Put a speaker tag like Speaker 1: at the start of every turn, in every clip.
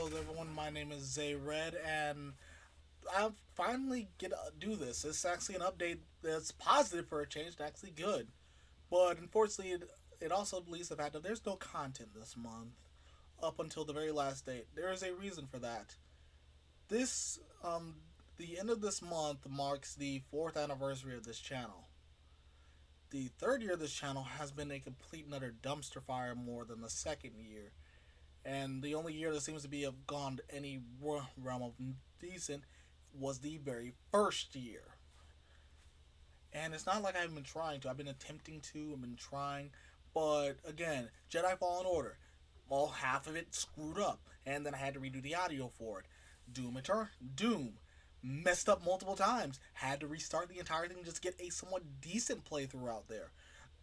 Speaker 1: goes, everyone? My name is Zay Red, and I finally get to do this. It's actually an update that's positive for a change, it's actually good. But unfortunately, it also leads to the fact that there's no content this month up until the very last date. There is a reason for that. This, the end of this month marks the fourth anniversary of this channel. The third year of this channel has been a complete and utter dumpster fire more than the second year. And the only year that seems to be have gone any realm of decent was the very first year. And it's not like I've been trying to. I've been attempting to. I've been trying, but again, Jedi Fallen Order, well, half of it screwed up, and then I had to redo the audio for it. Doom messed up multiple times. Had to restart the entire thing just to get a somewhat decent playthrough out there.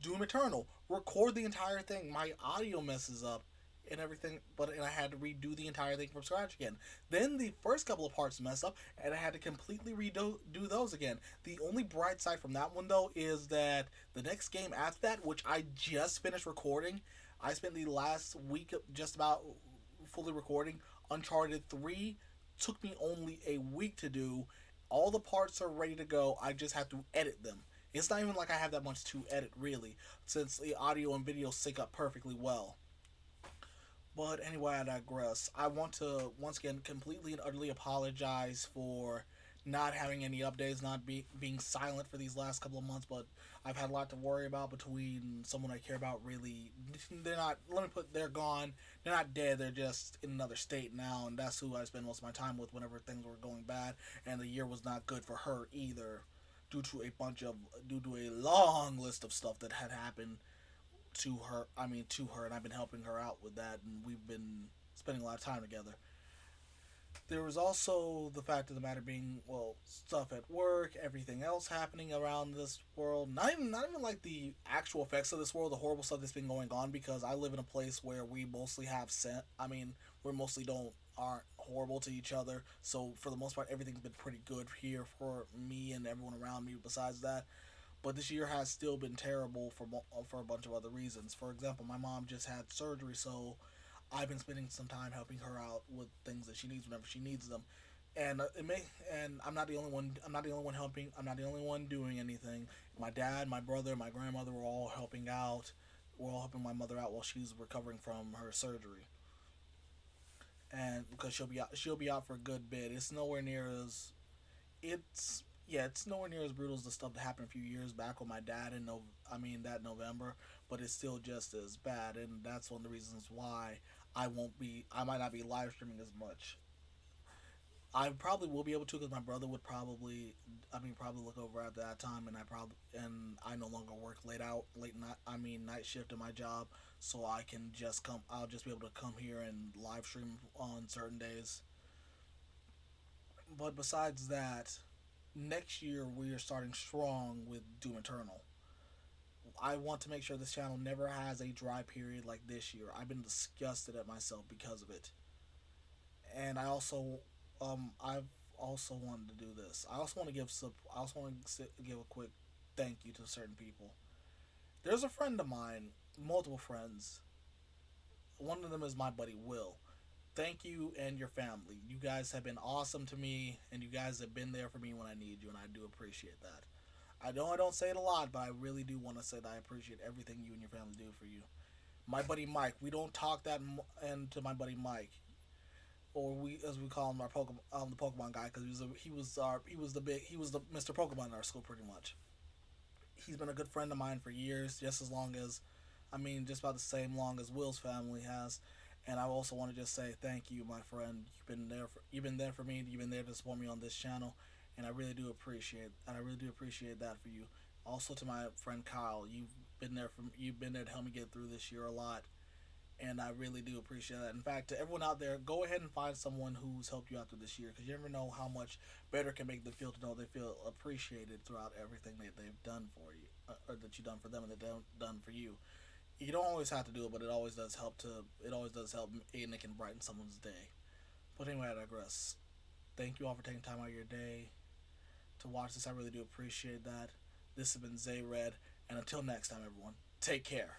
Speaker 1: Doom Eternal, record the entire thing. My audio messes up and everything, and I had to redo the entire thing from scratch again. Then the first couple of parts messed up, and I had to completely redo do those again. The only bright side from that one though is that the next game after that, which I just finished recording, I spent the last week just about fully recording. Uncharted 3 took me only a week to do. All the parts are ready to go. I just have to edit them. It's not even like I have that much to edit, really, since the audio and video sync up perfectly well. But anyway, I digress. I want to once again completely and utterly apologize for not having any updates, being silent for these last couple of months. But I've had a lot to worry about between someone I care about. Really, they're not. Let me put. They're gone. They're not dead. They're just in another state now, and that's who I spend most of my time with whenever things were going bad. And the year was not good for her either, due to a long list of stuff that had happened to her, and I've been helping her out with that, and we've been spending a lot of time together. There was also the fact of the matter being, well, stuff at work, everything else happening around this world. Not even like the actual effects of this world, the horrible stuff that's been going on. Because I live in a place where we mostly have sent. I mean, we mostly don't aren't horrible to each other. So for the most part, everything's been pretty good here for me and everyone around me. Besides that, but this year has still been terrible for a bunch of other reasons. For example, my mom just had surgery, so I've been spending some time helping her out with things that she needs whenever she needs them. And I'm not the only one. I'm not the only one helping. I'm not the only one doing anything. My dad, my brother, my grandmother were all helping out. We're all helping my mother out while she's recovering from her surgery. And because she'll be out for a good bit. It's nowhere near as brutal as the stuff that happened a few years back with my dad in that November, but it's still just as bad, and that's one of the reasons why I might not be live streaming as much. I probably will be able to because my brother would probably look over at that time, and I no longer work night shift in my job, so I'll just be able to come here and live stream on certain days. But besides that, next year we are starting strong with Doom Eternal. I want to make sure this channel never has a dry period like this year. I've been disgusted at myself because of it, and I've also wanted to do this. I also want to give a quick thank you to certain people. There's a friend of mine, multiple friends. One of them is my buddy Will. Thank you and your family. You guys have been awesome to me, and you guys have been there for me when I need you, and I do appreciate that. I know I don't say it a lot, but I really do want to say that I appreciate everything you and your family do for you. My buddy Mike, we don't talk and to my buddy Mike, or we as we call him the Pokemon guy, because he was the Mr. Pokemon in our school pretty much. He's been a good friend of mine for years, just as long as, just about the same long as Will's family has. And I also want to just say thank you, my friend. You've been there for me. You've been there to support me on this channel, and I really do appreciate that for you. Also to my friend Kyle, you've been there to help me get through this year a lot, and I really do appreciate that. In fact, to everyone out there, go ahead and find someone who's helped you out through this year, because you never know how much better it can make them feel to know they feel appreciated throughout everything that they've done for you, or that you've done for them and they've done for you. You don't always have to do it, but it always does help aid and it can brighten someone's day. But anyway, I digress. Thank you all for taking time out of your day to watch this. I really do appreciate that. This has been Zay Red, and until next time, everyone, take care.